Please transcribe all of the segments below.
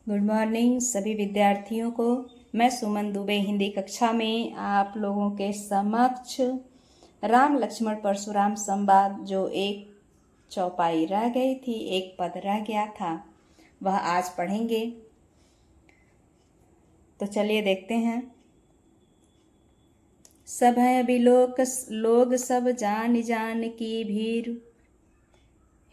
Good morning सभी विद्यार्थियों को। मैं सुमन दुबे हिंदी कक्षा में आप लोगों के समक्ष राम लक्ष्मण परशुराम संवाद जो एक चौपाई रह गई थी, एक पद रह गया था, वह आज पढ़ेंगे। तो चलिए देखते हैं। सब है अभी लोग सब जान जान की भीर,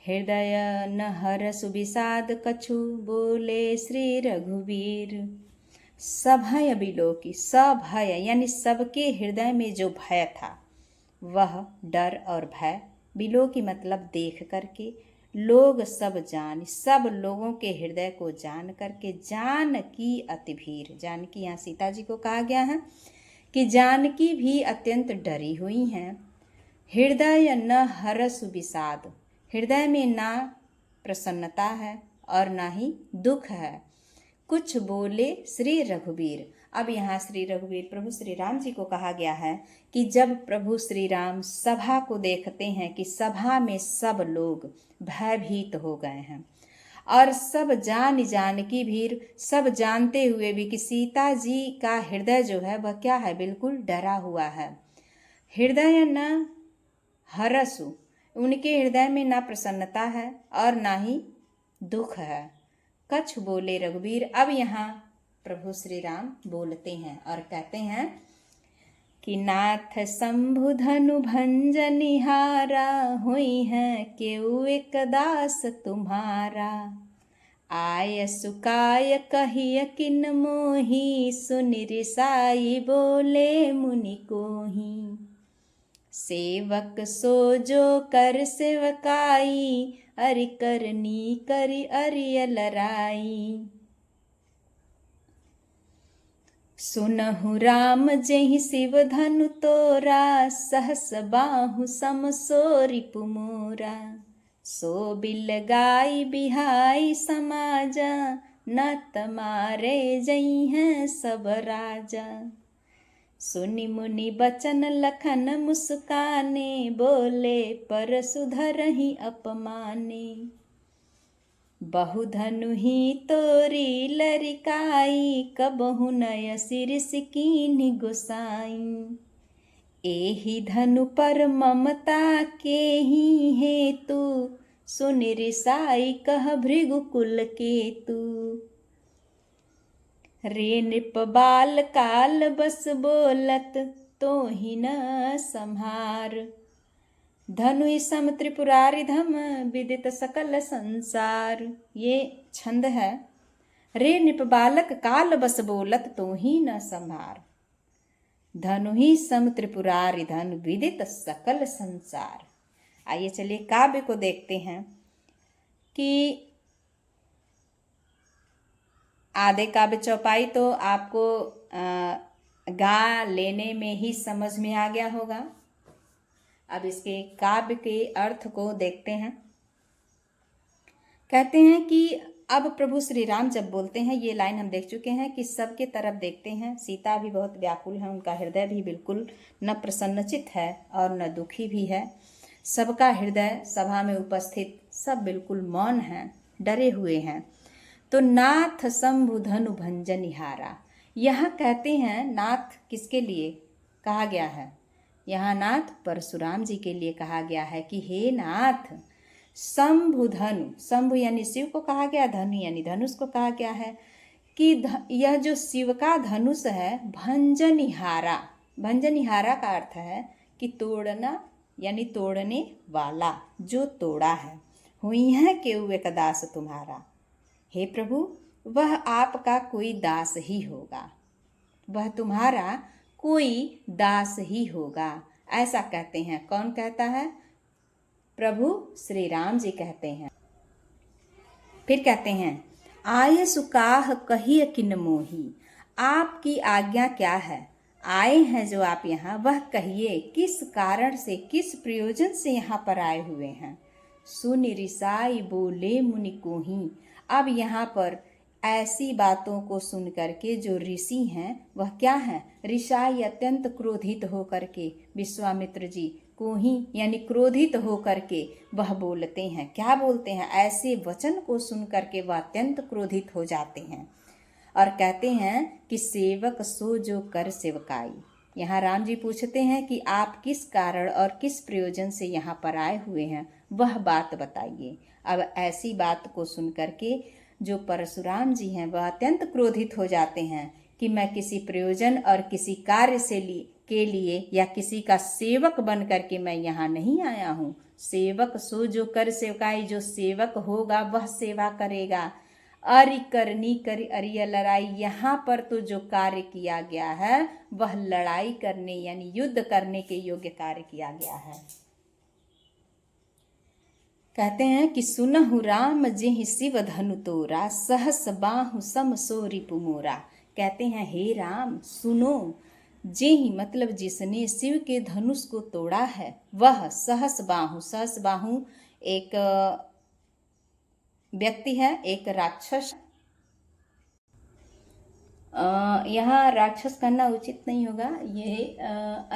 हृदय न हरसु विषाद कछु, बोले श्री रघुवीर। सभय बिलोकी, सभय यानी सबके हृदय में जो भय था वह डर और भय, बिलोकी मतलब देख करके, लोग सब जान, सब लोगों के हृदय को जान करके, जानकी अति भीर, जानकी यहाँ सीता जी को कहा गया है कि जानकी भी अत्यंत डरी हुई हैं। हृदय न हरसु विषाद, हृदय में ना प्रसन्नता है और ना ही दुख है। कुछ बोले श्री रघुवीर, अब यहाँ श्री रघुवीर प्रभु श्री राम जी को कहा गया है कि जब प्रभु श्री राम सभा को देखते हैं कि सभा में सब लोग भयभीत हो गए हैं और सब जान की भीर, सब जानते हुए भी कि सीता जी का हृदय जो है वह क्या है, बिल्कुल डरा हुआ है। हृदय न हरसु, उनके हृदय में ना प्रसन्नता है और ना ही दुख है। कछ बोले रघुवीर, अब यहाँ प्रभु श्री राम बोलते हैं और कहते हैं कि नाथ शंभु धनु भंजनिहारा, हुई है केउ एक दास तुम्हारा। आय सुकाय कहिय किन मोही, सुनि रिसाई बोले मुनि कोही। सेवक सो जो कर सेवकाई, अरि करनी करि अरिय लराई। सुनहु राम जेहि शिव धनु तोरा, सहस बाहु सम सो रिपु मोरा। सो बिल गाई बिहाई समाजा, न तमारे जई हैं सब राजा। सुनि मुनि बचन लखन मुस्काने, बोले परशुधरहि अपमाने। बहुधनु ही तोरी लरिकाई, कबहु नय सिरिस कीन्हि गोसाई। एहि धनु पर ममता के ही हेतु, सुनि रिसाई कह भृगुकुल केतु। रे नृप बाल काल बस बोलत, तो ही न संहार। धनु सम त्रिपुरारि धम, विदित सकल संसार। ये छंद है। रे नृप बालक काल बस बोलत, तो ही न संहार। धनु ही सम त्रिपुरारि धन, विदित सकल संसार। आइए चलिए काव्य को देखते हैं कि आधे काव्य चौपाई तो आपको गा लेने में ही समझ में आ गया होगा। अब इसके काव्य के अर्थ को देखते हैं। कहते हैं कि अब प्रभु श्री राम जब बोलते हैं, ये लाइन हम देख चुके हैं कि सबके तरफ देखते हैं। सीता भी बहुत व्याकुल है, उनका हृदय भी बिल्कुल न प्रसन्नचित है और न दुखी भी है। सबका हृदय सभा में उपस्थित सब बिल्कुल मौन हैं, डरे हुए हैं। तो नाथ शंभु धनु भंजनिहारा, यहाँ कहते हैं नाथ किसके लिए कहा गया है? यहाँ नाथ परशुराम जी के लिए कहा गया है कि हे नाथ, शंभु धनु, शंभु यानी शिव को कहा गया, धनु यानी धनुष को कहा गया है कि यह जो शिव का धनुष है, भंजनिहारा, भंजनिहारा का अर्थ है कि तोड़ना यानी तोड़ने वाला, जो तोड़ा है। हुई है केउ एक दास तुम्हारा, हे प्रभु वह आपका कोई दास ही होगा, वह तुम्हारा कोई दास ही होगा, ऐसा कहते हैं। कौन कहता है? प्रभु श्री राम जी कहते हैं। फिर कहते हैं आय सुकाह कहिय किन मोही, आपकी आज्ञा क्या है? आए हैं जो आप यहाँ, वह कहिए किस कारण से, किस प्रयोजन से यहाँ पर आए हुए हैं। सुनि रिसाई बोले मुनि कोही, अब यहाँ पर ऐसी बातों को सुन करके जो ऋषि हैं वह क्या हैं? ऋषाई अत्यंत क्रोधित होकर के विश्वामित्र जी को ही यानी क्रोधित होकर के वह बोलते हैं। क्या बोलते हैं? ऐसे वचन को सुन करके वह अत्यंत क्रोधित हो जाते हैं और कहते हैं कि सेवक सो जो कर सेवकाई। यहाँ राम जी पूछते हैं कि आप किस कारण और किस प्रयोजन से यहाँ पर आए हुए हैं, वह बात बताइए। अब ऐसी बात को सुन करके जो परशुराम जी हैं वह अत्यंत क्रोधित हो जाते हैं कि मैं किसी प्रयोजन और किसी कार्य के लिए या किसी का सेवक बन करके मैं यहाँ नहीं आया हूँ। सेवक सो जो कर सेवकाई, जो सेवक होगा वह सेवा करेगा। अरि करनी करी अरिय लड़ाई, यहाँ पर तो जो कार्य किया गया है वह लड़ाई करने यानी युद्ध करने के योग्य कार्य किया गया है। कहते हैं कि सुनहु राम जेहि शिव धनु तोरा, सहस बाहु सम सो रिपु मोरा। कहते हैं हे राम सुनो, जेहि मतलब जिसने शिव के धनुष को तोड़ा है, वह सहस बाहु एक व्यक्ति है, एक राक्षस। यहाँ राक्षस कहना उचित नहीं होगा, ये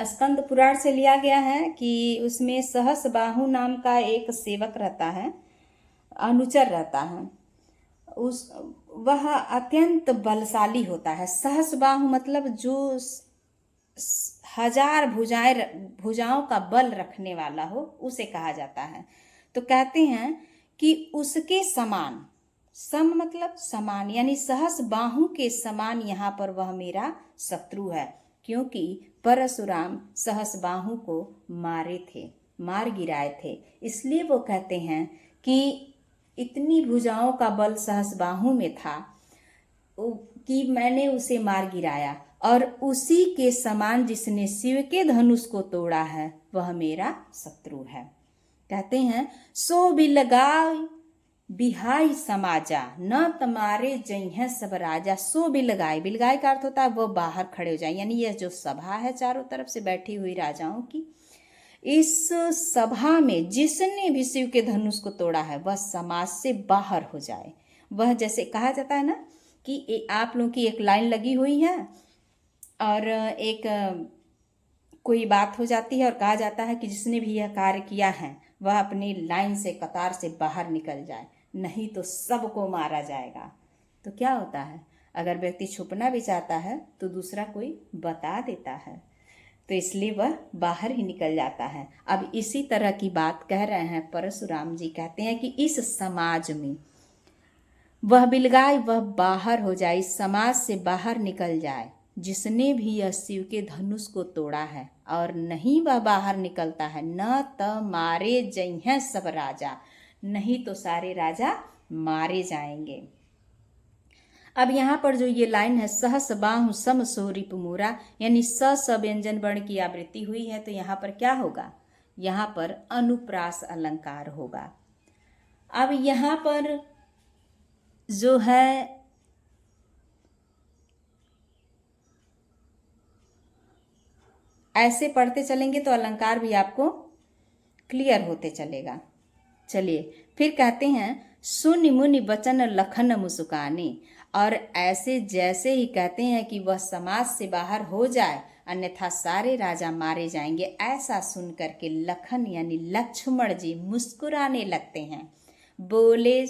स्कंद पुराण से लिया गया है कि उसमें सहस बाहु नाम का एक सेवक रहता है, अनुचर रहता है। वह अत्यंत बलशाली होता है। सहस बाहु मतलब जो 1000 भुजाओं का बल रखने वाला हो, उसे कहा जाता है। तो कहते हैं कि उसके समान, सम मतलब समान यानी सहस बाहु के समान यहाँ पर वह मेरा शत्रु है, क्योंकि परशुराम सहस बाहु को मार गिराए थे। इसलिए वो कहते हैं कि इतनी भुजाओं का बल सहस बाहु में था कि मैंने उसे मार गिराया, और उसी के समान जिसने शिव के धनुष को तोड़ा है वह मेरा शत्रु है। कहते हैं सो बिलगाई बिहाई समाजा, न तुम्हारे जइहें सब राजा। सो बिलगाई, बिलगाई का अर्थ होता है वो बाहर खड़े हो जाए, यानी यह जो सभा है चारों तरफ से बैठी हुई राजाओं की, इस सभा में जिसने भी शिव के धनुष को तोड़ा है वह समाज से बाहर हो जाए। वह जैसे कहा जाता है ना कि आप लोगों की एक लाइन लगी हुई है और एक कोई बात हो जाती है और कहा जाता है कि जिसने भी यह कार्य किया है वह अपनी लाइन से, कतार से बाहर निकल जाए, नहीं तो सबको मारा जाएगा। तो क्या होता है, अगर व्यक्ति छुपना भी चाहता है तो दूसरा कोई बता देता है, तो इसलिए वह बाहर ही निकल जाता है। अब इसी तरह की बात कह रहे हैं परशुराम जी। कहते हैं कि इस समाज में वह बिलगाई, वह बाहर हो जाए, इस समाज से बाहर निकल जाए जिसने भी यह शिव के धनुष को तोड़ा है, और नहीं वह बाहर निकलता है, न त मारे जइहें सब राजा, नहीं तो सारे राजा मारे जाएंगे। अब यहाँ पर जो ये लाइन है सहस बाहु सम सो रिपु मोरा, यानी स व्यंजन वर्ण की आवृत्ति हुई है, तो यहाँ पर क्या होगा, यहाँ पर अनुप्रास अलंकार होगा। अब यहाँ पर जो है ऐसे पढ़ते चलेंगे तो अलंकार भी आपको क्लियर होते चलेगा। चलिए फिर कहते हैं सुनि मुनि वचन लखन मुस्काने, और ऐसे जैसे ही कहते हैं कि वह समाज से बाहर हो जाए अन्यथा सारे राजा मारे जाएंगे, ऐसा सुन करके लखन यानी लक्ष्मण जी मुस्कुराने लगते हैं। बोले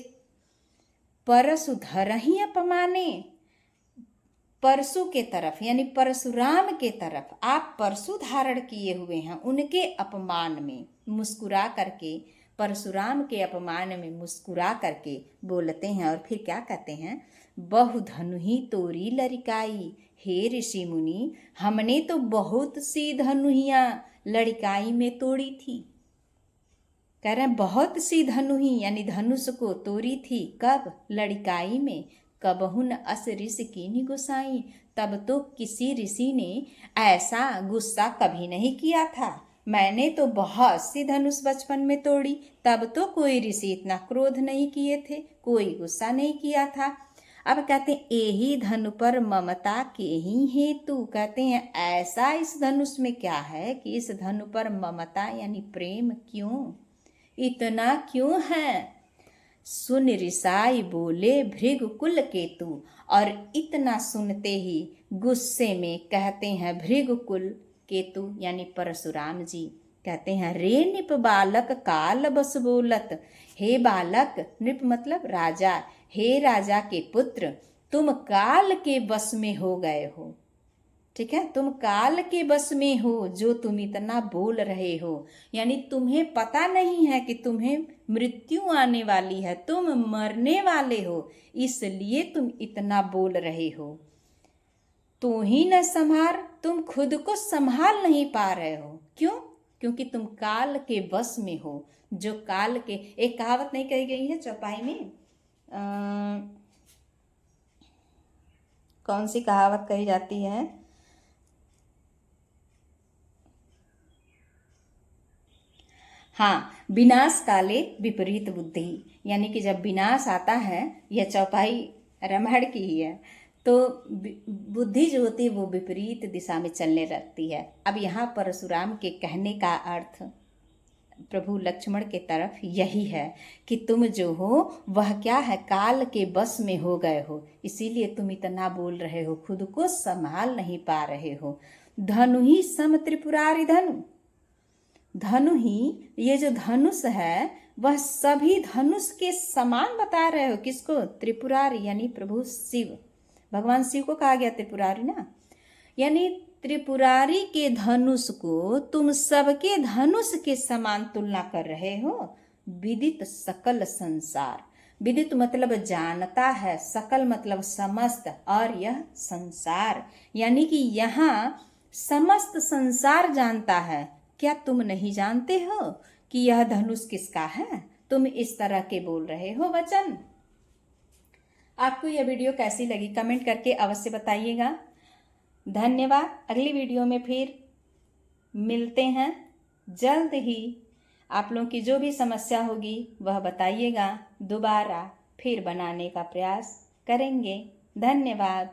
परशु धरहि अपमाने, परशु के तरफ यानी परशुराम के तरफ आप परशु धारण किए हुए हैं, उनके अपमान में मुस्कुरा करके, परशुराम के अपमान में मुस्कुरा करके बोलते हैं। और फिर क्या कहते हैं, बहु धनु ही तोरी लड़िकाई, हे ऋषि मुनि हमने तो बहुत सी धनुहियां लड़िकाई में तोड़ी थी। कह रहे हैं बहुत सी धनु ही यानी धनुष को तोड़ी थी, कब, लड़िकाई में। कबहुन अस ऋषि कीन्ही गुसाई, तब तो किसी ऋषि ने ऐसा गुस्सा कभी नहीं किया था। मैंने तो बहुत सी धनुष बचपन में तोड़ी, तब तो कोई ऋषि इतना क्रोध नहीं किए थे, कोई गुस्सा नहीं किया था। अब कहते हैं एही धनु पर ममता के ही हेतु, कहते हैं ऐसा इस धनुष में क्या है कि इस धनु पर ममता यानी प्रेम क्यों, इतना क्यों है। सुन रिसाई बोले भृगुकुल केतु, और इतना सुनते ही गुस्से में कहते हैं भृगुकुल केतु यानी परशुराम जी, कहते हैं रे नृप बालक काल बस बोलत। हे बालक, नृप मतलब राजा, हे राजा के पुत्र, तुम काल के बस में हो गए हो। ठीक है, तुम काल के बस में हो जो तुम इतना बोल रहे हो। यानी तुम्हें पता नहीं है कि तुम्हें मृत्यु आने वाली है, तुम मरने वाले हो, इसलिए तुम इतना बोल रहे हो। तू ही न संभार, तुम खुद को संभाल नहीं पा रहे हो। क्यों? क्योंकि तुम काल के बस में हो। जो काल के, एक कहावत नहीं कही गई है चौपाई में, कौन सी कहावत कही जाती है? हाँ, विनाश काले विपरीत बुद्धि। यानी कि जब विनाश आता है, यह चौपाई रामायण की ही है, तो बुद्धि जो होती है वो विपरीत दिशा में चलने लगती है। अब यहाँ परशुराम के कहने का अर्थ प्रभु लक्ष्मण के तरफ यही है कि तुम जो हो वह क्या है, काल के बस में हो गए हो, इसीलिए तुम इतना बोल रहे हो, खुद को संभाल नहीं पा रहे हो। धनु ही सम त्रिपुरारि धनु, धनु ही, ये जो धनुष है वह सभी धनुष के समान बता रहे हो। किसको? त्रिपुरारि, यानी प्रभु शिव, भगवान शिव को कहा गया त्रिपुरारि ना। यानी त्रिपुरारि के धनुष को तुम सबके धनुष के समान तुलना कर रहे हो। विदित सकल संसार, विदित मतलब जानता है, सकल मतलब समस्त, और यह संसार यानी कि यहाँ समस्त संसार जानता है। क्या तुम नहीं जानते हो कि यह धनुष किसका है? तुम इस तरह के बोल रहे हो वचन। आपको यह वीडियो कैसी लगी कमेंट करके अवश्य बताइएगा। धन्यवाद। अगली वीडियो में फिर मिलते हैं जल्द ही। आप लोगों की जो भी समस्या होगी वह बताइएगा, दोबारा फिर बनाने का प्रयास करेंगे। धन्यवाद।